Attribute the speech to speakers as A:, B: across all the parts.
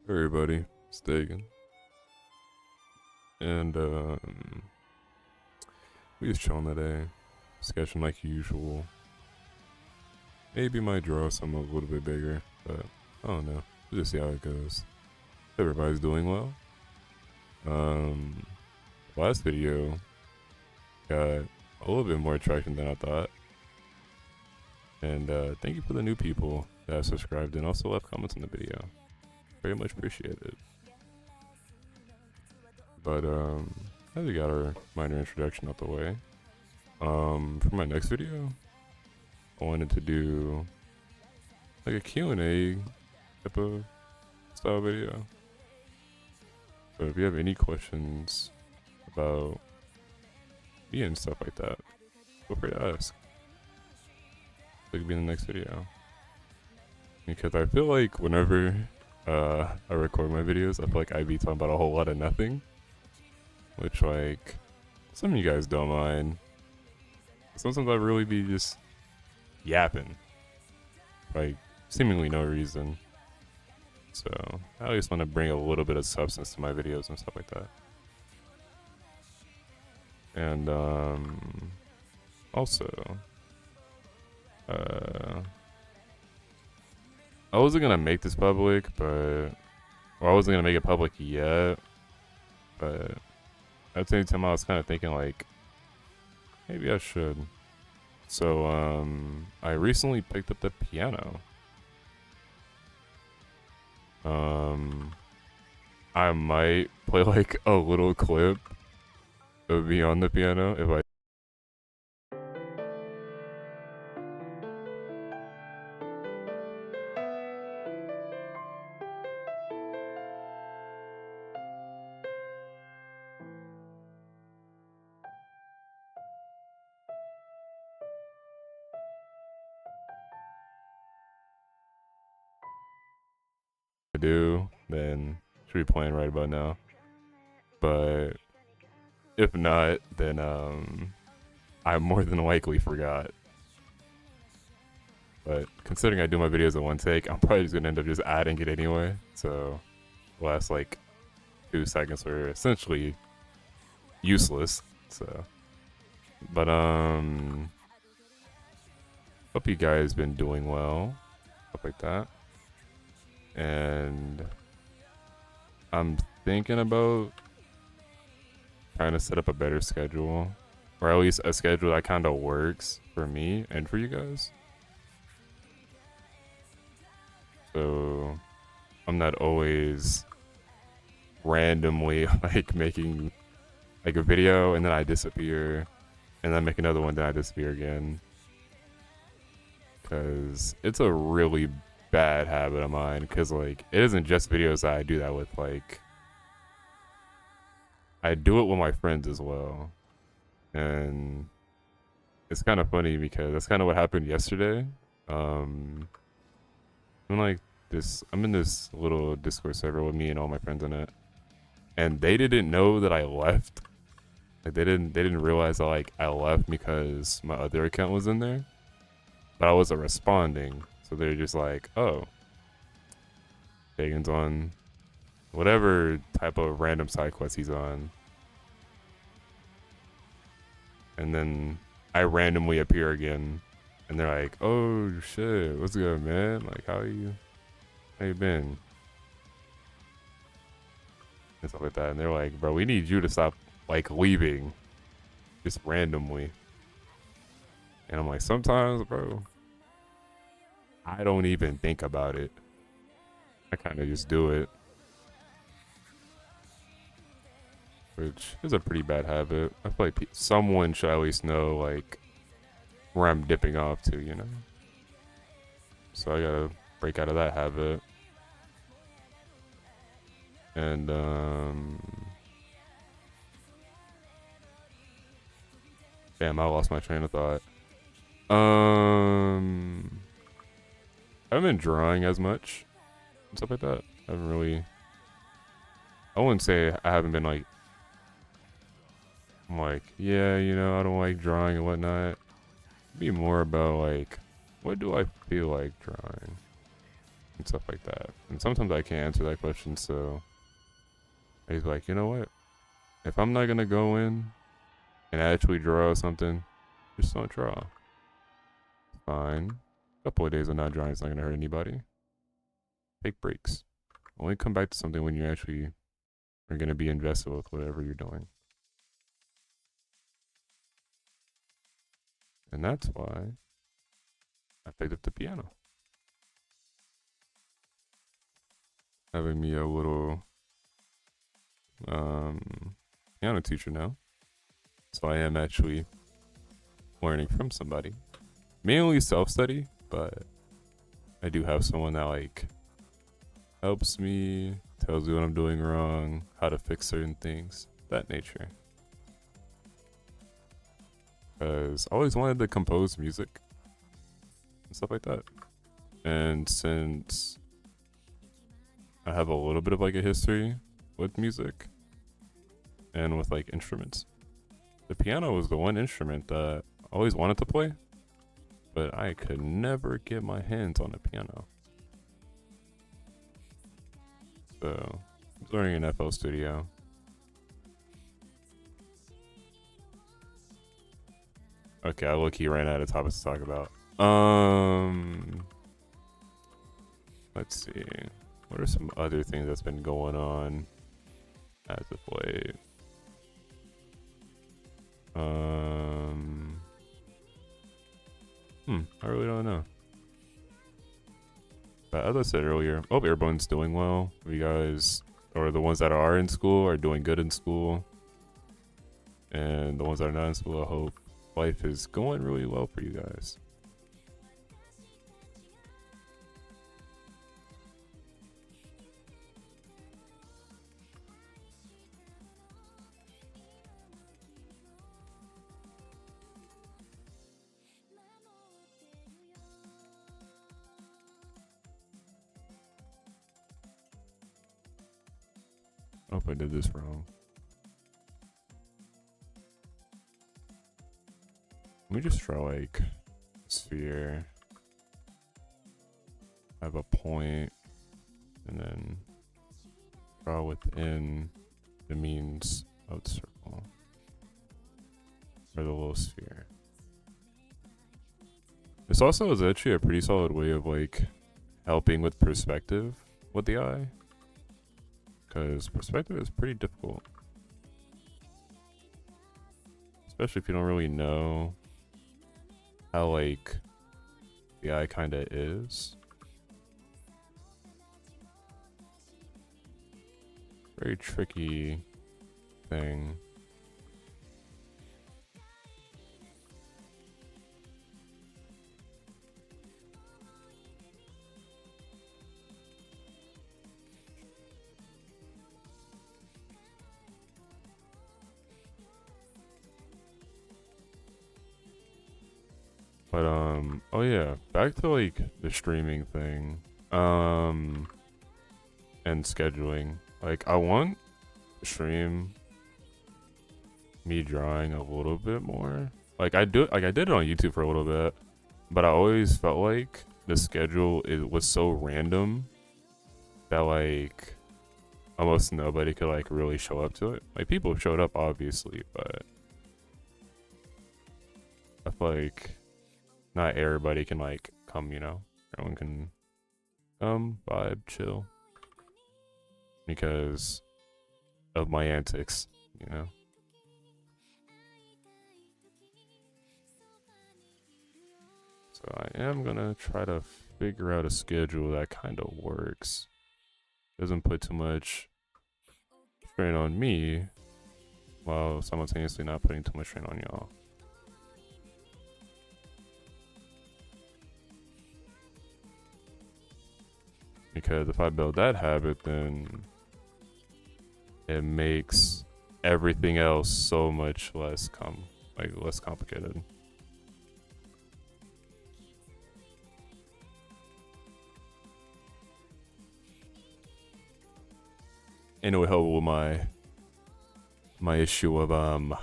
A: Everybody, it's Dagan. And we just chilling today, sketching like usual. Maybe might draw something a little bit bigger, but I don't know. We'll just see how it goes. Everybody's doing well. Um Last video got a little bit more traction than I thought. And thank you for the new people that have subscribed and also left comments on the video. Very much appreciated. But as we got our minor introduction out the way, for my next video, I wanted to do like a Q&A type of style video. So if you have any questions about me and stuff like that, feel free to ask. It could be in the next video. Because I feel like whenever I record my videos, I feel like I be talking about a whole lot of nothing. Which, like, some of you guys don't mind. Sometimes I really be just yapping. Like, seemingly no reason. So, I at least want to bring a little bit of substance to my videos and stuff like that. And, also, I wasn't gonna make this public, but, or I wasn't gonna make it public yet, but at the same time I was kind of thinking like, maybe I should. So, I recently picked up the piano. I might play like a little clip of me on the piano if I do, then should be playing right about now. But if not, then I more than likely forgot. But considering I do my videos in one take, I'm probably just gonna end up just adding it anyway. So the last like 2 seconds are essentially useless. So, but hope you guys been doing well, stuff like that. And I'm thinking about trying to set up a better schedule, or at least a schedule that kind of works for me and for you guys. So I'm not always randomly like making like a video and then I disappear, and then make another one, then I disappear again. Cause it's a really bad habit of mine. Cause like it isn't just videos that I do that with. Like I do it with my friends as well, and it's kind of funny because that's kind of what happened yesterday. I'm like I'm in this little Discord server with me and all my friends in it, and they didn't know that I left. Like they didn't realize that like I left because my other account was in there, but I wasn't responding. So they're just like, oh, Dagan's on whatever type of random side quest he's on. And then I randomly appear again, and they're like, oh shit, what's good, man? Like, how you been? And stuff like that. And they're like, bro, we need you to stop like leaving just randomly. And I'm like, sometimes, bro, I don't even think about it. I kind of just do it. Which is a pretty bad habit. I feel like someone should at least know, like, where I'm dipping off to, you know? So I gotta break out of that habit. And, damn, I lost my train of thought. I haven't been drawing as much and stuff like that. I haven't really. I wouldn't say I haven't been like. I'm like, yeah, you know, I don't like drawing and whatnot. It'd be more about like, what do I feel like drawing? and stuff like that. And sometimes I can't answer that question, so he's like, you know what? If I'm not gonna go in and actually draw something, just don't draw. Fine. A couple of days of not drawing is not gonna hurt anybody. Take breaks. Only come back to something when you actually are gonna be invested with whatever you're doing. And that's why I picked up the piano. Having me a little piano teacher now. So I am actually learning from somebody. Mainly self-study, but I do have someone that like helps me, tells me what I'm doing wrong, how to fix certain things, that nature. Because I always wanted to compose music and stuff like that. And since I have a little bit of like a history with music and with like instruments, the piano was the one instrument that I always wanted to play, but I could never get my hands on a piano. So I was learning in FL Studio. Okay, I low-key ran out of topics to talk about. Let's see. What are some other things that's been going on as of late? I really don't know. But as I said earlier, I hope everyone's doing well. You guys, or the ones that are in school, are doing good in school. And the ones that are not in school, I hope life is going really well for you guys. I hope I did this wrong. Let me just draw like a sphere. Have a point, and then draw within the means of the circle or the little sphere. This also is actually a pretty solid way of like helping with perspective with the eye, because perspective is pretty difficult, especially if you don't really know how like the eye kind of is. Very tricky thing. But oh yeah, back to like the streaming thing and scheduling. Like I want to stream me drawing a little bit more. Like I did it on YouTube for a little bit, but I always felt like the schedule was so random that like almost nobody could like really show up to it. Like people showed up obviously, but I feel like not everybody can like come, you know? Everyone can come, vibe, chill. Because of my antics, you know? So I am gonna try to figure out a schedule that kind of works. Doesn't put too much strain on me while simultaneously not putting too much strain on y'all. Because if I build that habit, then it makes everything else so much less less complicated. And it would help with my issue of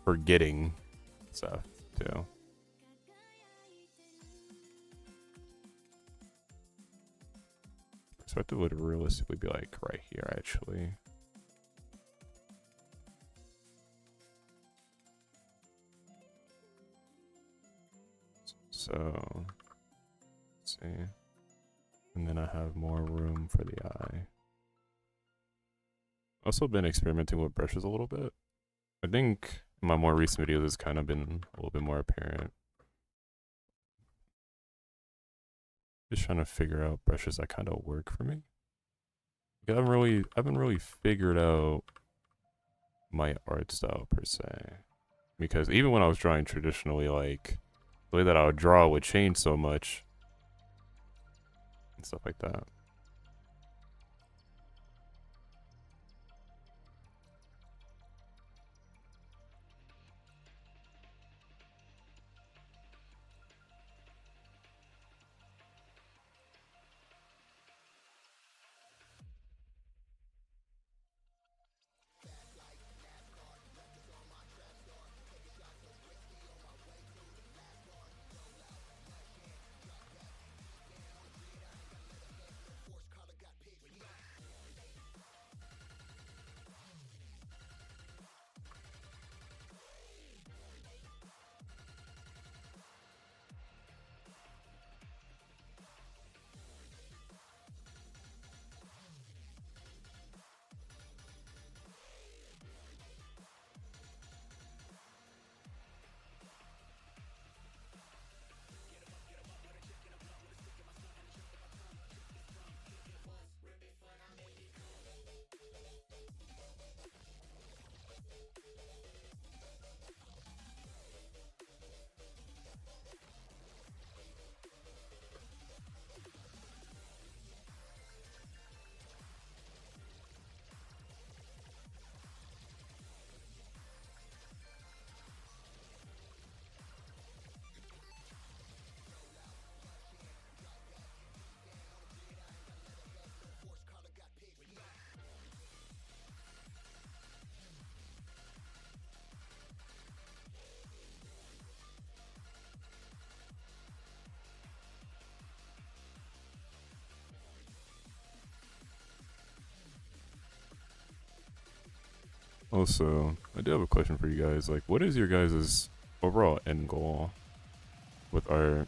A: forgetting stuff too. perspective would realistically be like right here, actually. So, let's see. And then I have more room for the eye. Also been experimenting with brushes a little bit. I think in my more recent videos it's kind of been a little bit more apparent. Just trying to figure out brushes that kind of work for me. I haven't really figured out my art style per se. Because even when I was drawing traditionally, like the way that I would draw would change so much and stuff like that. Also, I do have a question for you guys. Like, what is your guys' overall end goal with art?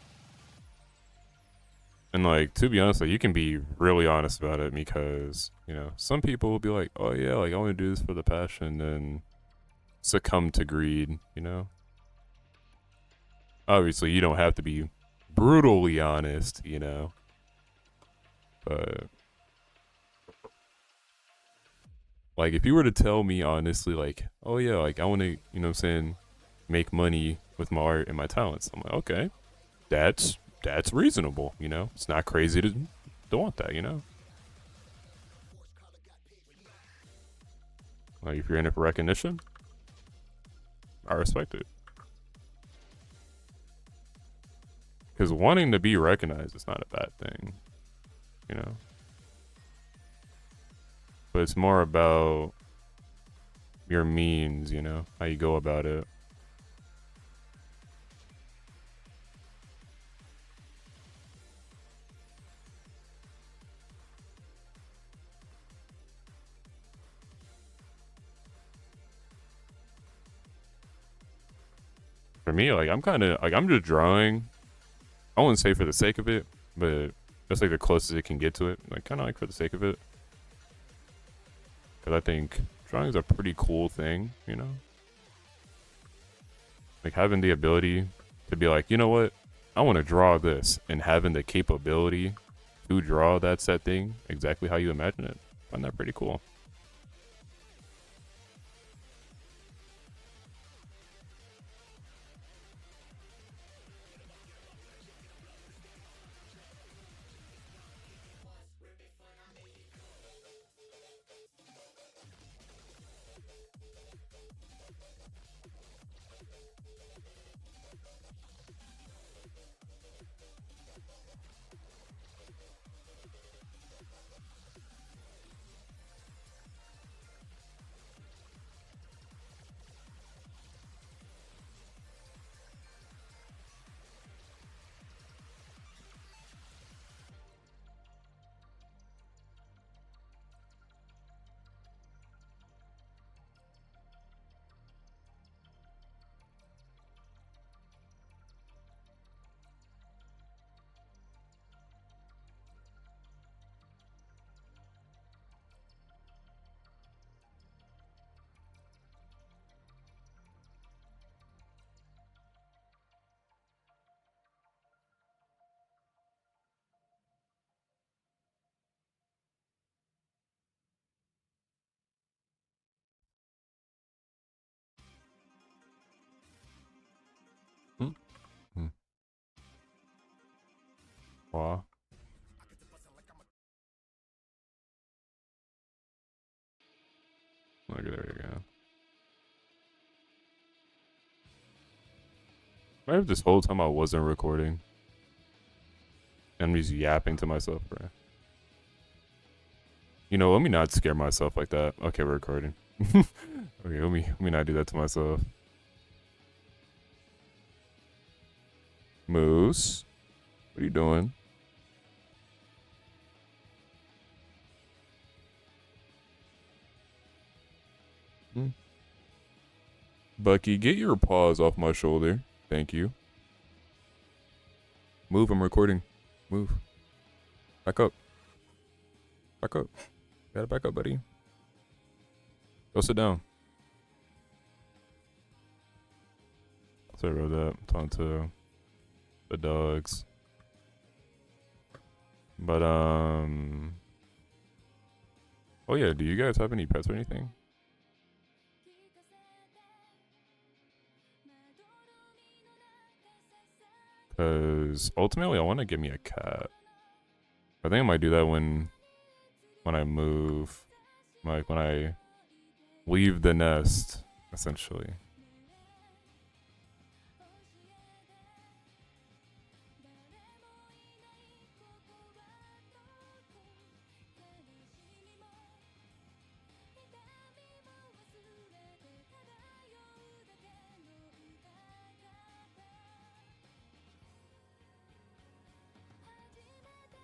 A: And like, to be honest, like you can be really honest about it because, you know, some people will be like, oh yeah, like I want to do this for the passion and succumb to greed, you know? Obviously, you don't have to be brutally honest, you know? But like if you were to tell me honestly like, oh yeah, like I want to, you know what I'm saying, make money with my art and my talents. I'm like, okay, that's reasonable, you know? It's not crazy to want that, you know? Like if you're in it for recognition, I respect it. Because wanting to be recognized is not a bad thing, you know? But it's more about your means, you know? How you go about it. For me, like I'm kind of like I'm just drawing. I wouldn't say for the sake of it, but that's like the closest it can get to it. Like kind of like for the sake of it, because I think drawing is a pretty cool thing, you know. Like having the ability to be like, you know what, I want to draw this, and having the capability to draw that set thing exactly how you imagine it. I find that pretty cool. Wow. Okay, there we go. Maybe this whole time I wasn't recording. I'm just yapping to myself, bro. You know, let me not scare myself like that. Okay, we're recording. Okay, let me not do that to myself. Moose, what are you doing? Hmm? Bucky, get your paws off my shoulder. Thank you. Move, I'm recording. Move. Back up. Back up. Gotta back up, buddy. Go sit down. Sorry about that. I'm talking to the dogs. But oh yeah, do you guys have any pets or anything? Cause ultimately I want to get me a cat. I think I might do that when I move, like when I leave the nest, essentially.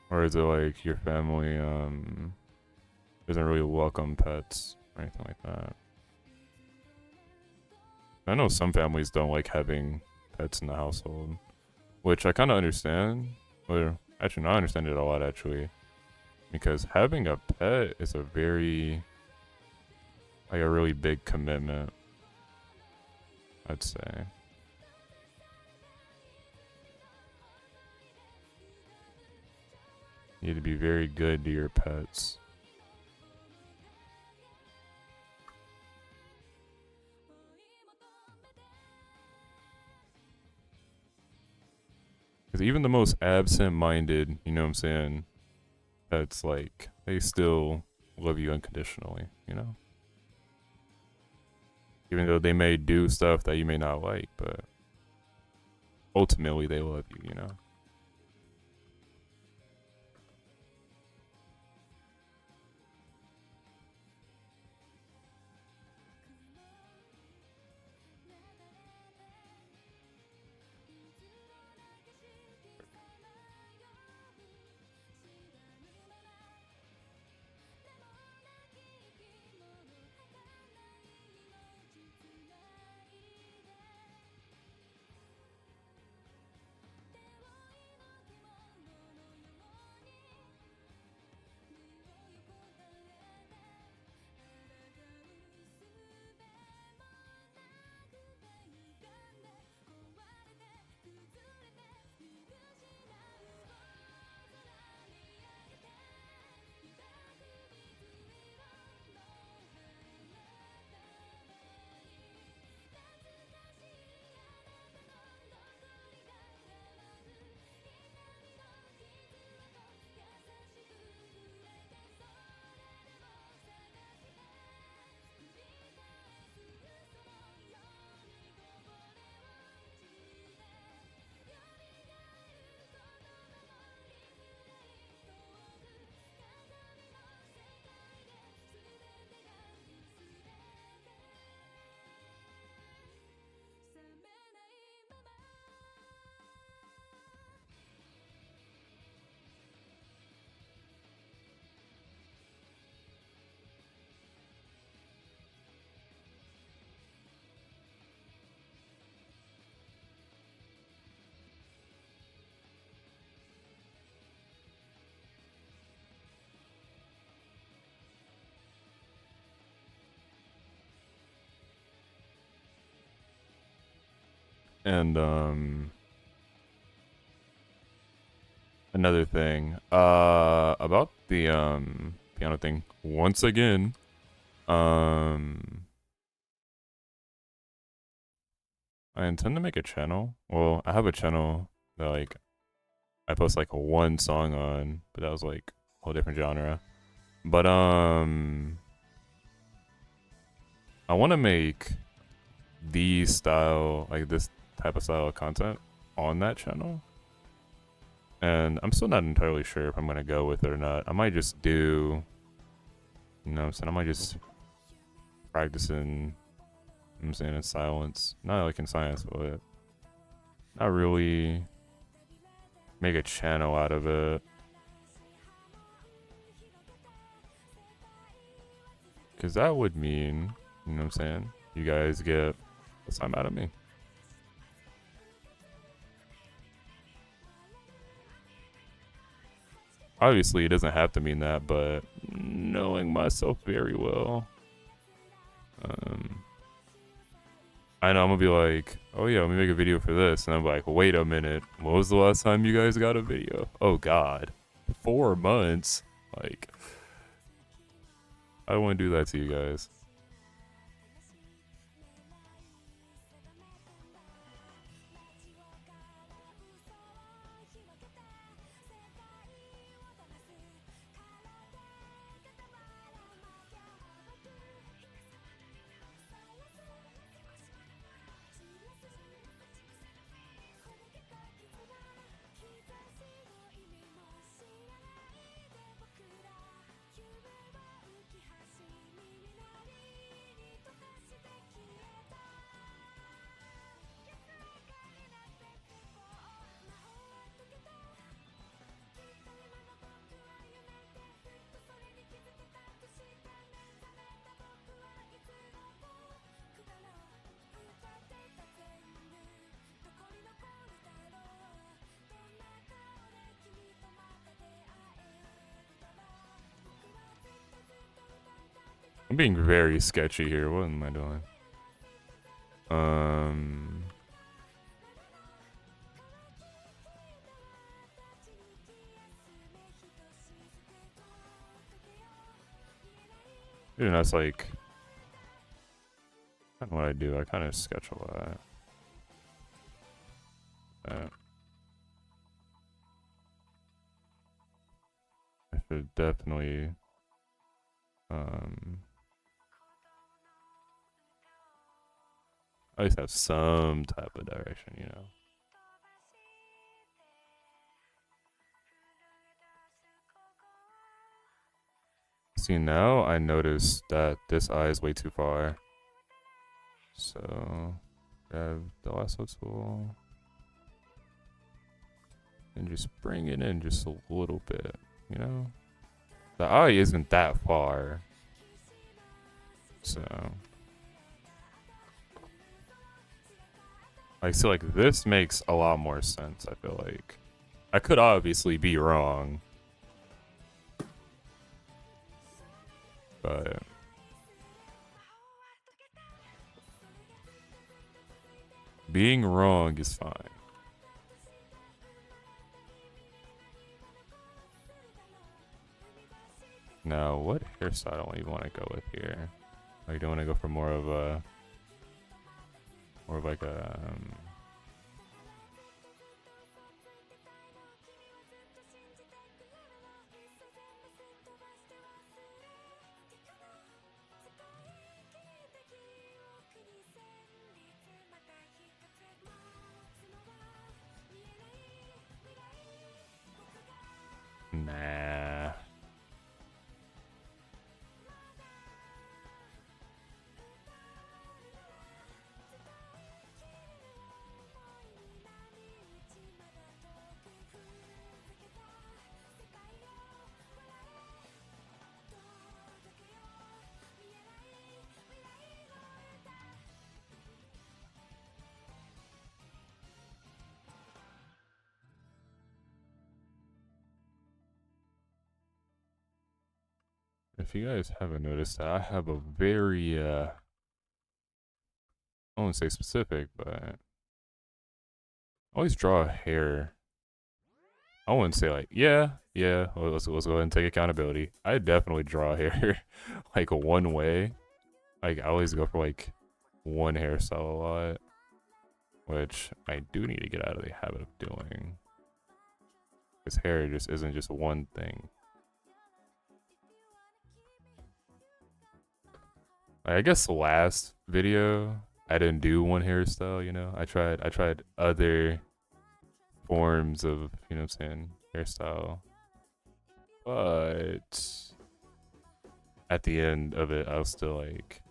A: Or is it like your family doesn't really welcome pets or anything like that? I know some families don't like having pets in the household, which I kind of understand. Or actually, no, I understand it a lot actually, because having a pet is a very like a really big commitment. I'd say. You need to be very good to your pets. Because even the most absent-minded, you know what I'm saying, pets like they still love you unconditionally. You know, even though they may do stuff that you may not like, but ultimately they love you. You know. And another thing, about the piano thing. Once again, um, I intend to make a channel. Well, I have a channel that like I post like one song on, but that was like a whole different genre. But I want to make these style, like this type of style of content on that channel. And I'm still not entirely sure if I'm gonna go with it or not. I might just do, you know what I'm saying? I might just practice in, I'm saying, in silence. Not like in science, but not really make a channel out of it. Because that would mean, you know what I'm saying? You guys get some out of me. Obviously, it doesn't have to mean that, but knowing myself very well, um, I know I'm gonna be like, oh yeah, let me make a video for this, and I'm like, wait a minute, what was the last time you guys got a video? Oh God, 4 months. Like, I don't want to do that to you guys. I'm being very sketchy here. What am I doing? Um, Dude, that's like kind of what I do. I kind of sketch a lot. I should definitely um at least have some type of direction, you know. See, now I notice that this eye is way too far. So grab the lasso tool and just bring it in just a little bit, you know? The eye isn't that far. So I feel like this makes a lot more sense, I feel like. I could obviously be wrong. But being wrong is fine. Now, what hairstyle do you want to go with here? Like, do you want to go for more of like a, nah. If you guys haven't noticed that, I have a very, I won't say specific, but I always draw a hair. I wouldn't say like, yeah, well, let's go ahead and take accountability. I definitely draw hair like one way. Like, I always go for like one hairstyle a lot, which I do need to get out of the habit of doing. His hair just isn't just one thing. I guess the last video I didn't do one hairstyle, you know. I tried other forms of, you know what I'm saying, hairstyle. But at the end of it, I was still like,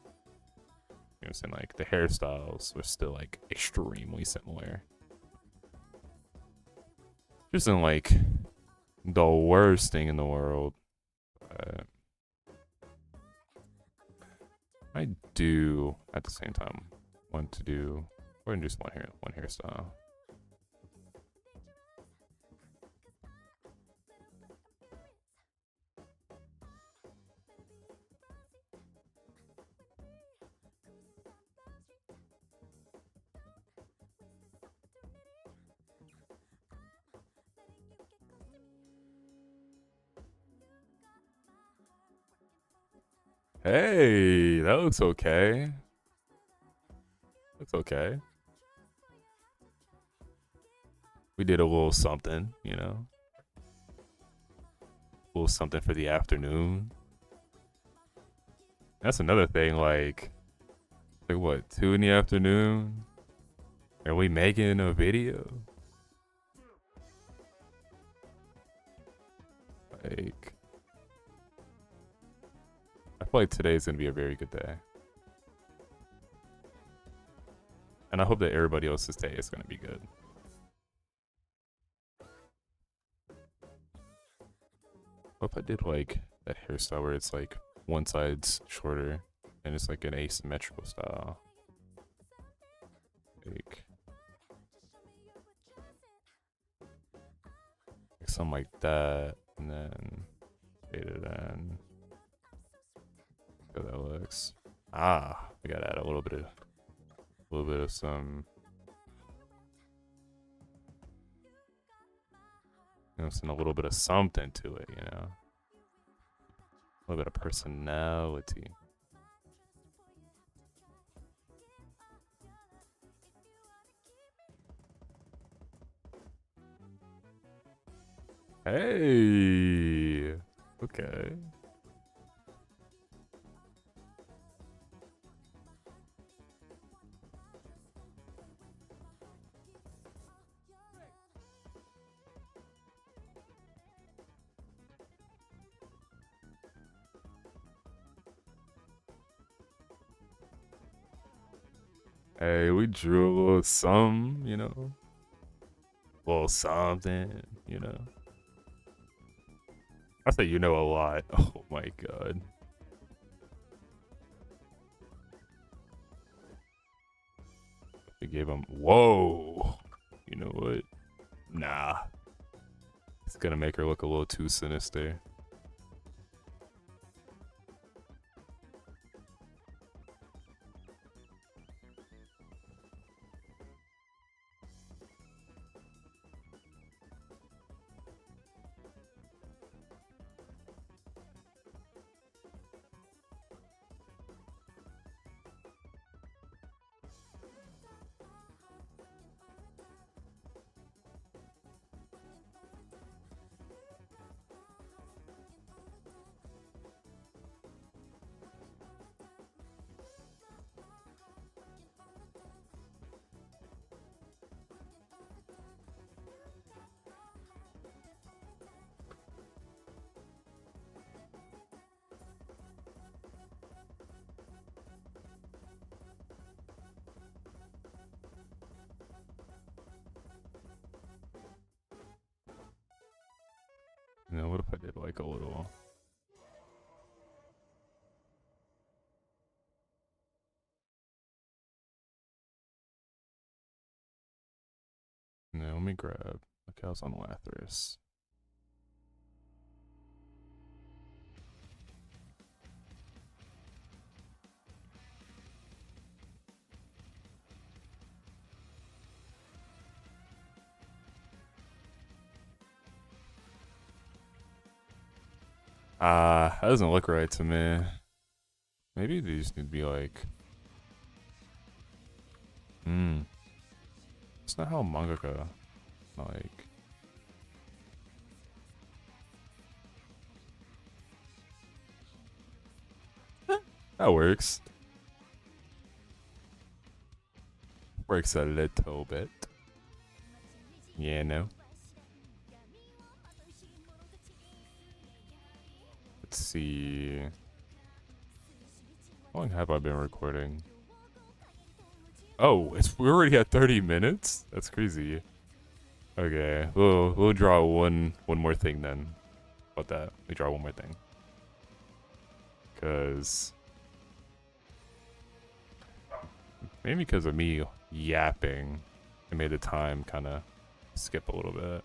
A: you know what I'm saying, like the hairstyles were still like extremely similar. Just in like the worst thing in the world. But I do at the same time want to do more than just one hairstyle. Hey, that looks okay. Looks okay. We did a little something, you know, a little something for the afternoon. That's another thing. Like what? 2 in the afternoon? Are we making a video? Like, I feel like today's gonna be a very good day, and I hope that everybody else's day is gonna be good. What if I did like that hairstyle where it's like one side's shorter and it's like an asymmetrical style? Like something like that, and then fade it in. How that looks. Ah, we gotta add a little bit of some, you know, a little bit of something to it, you know, a little bit of personality. Hey, okay. Hey, we drew a little something, you know, a little something, you know. I say you know a lot. Oh my god. They gave him. Whoa. You know what? Nah. It's gonna make her look a little too sinister. You know, what if I did like a little. No, let me grab a Chaos on Lathris. Ah, that doesn't look right to me. Maybe these need to be like. It's not how mangaka like. That works. Works a little bit. Yeah, no. Let's see. How long have I been recording? Oh, we're already at 30 minutes? That's crazy. Okay, we'll draw one more thing then. How about that? We draw one more thing. Cause maybe because of me yapping, it made the time kind of skip a little bit.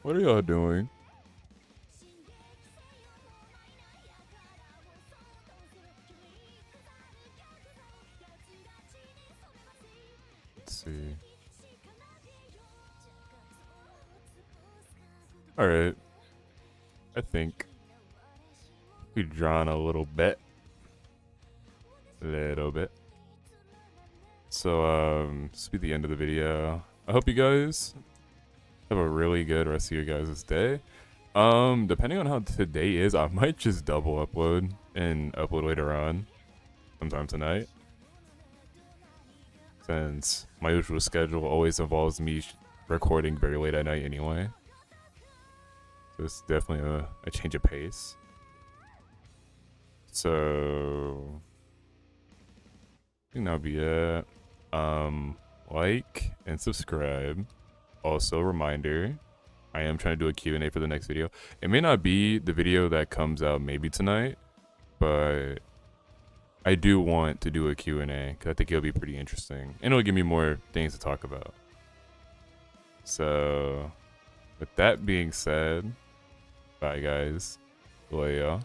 A: What are y'all doing? Let's see. Alright. I think we've drawn a little bit. So, this will be the end of the video. I hope you guys have a really good rest of your guys' day. Depending on how today is, I might just double upload and upload later on, sometime tonight. Since my usual schedule always involves me recording very late at night anyway. So it's definitely a change of pace. So I think that'll be it. Like and subscribe. Also, reminder, I am trying to do a Q&A for the next video. It may not be the video that comes out maybe tonight, but I do want to do a Q&A because I think it'll be pretty interesting. And it'll give me more things to talk about. So, with that being said, bye guys. Bye y'all.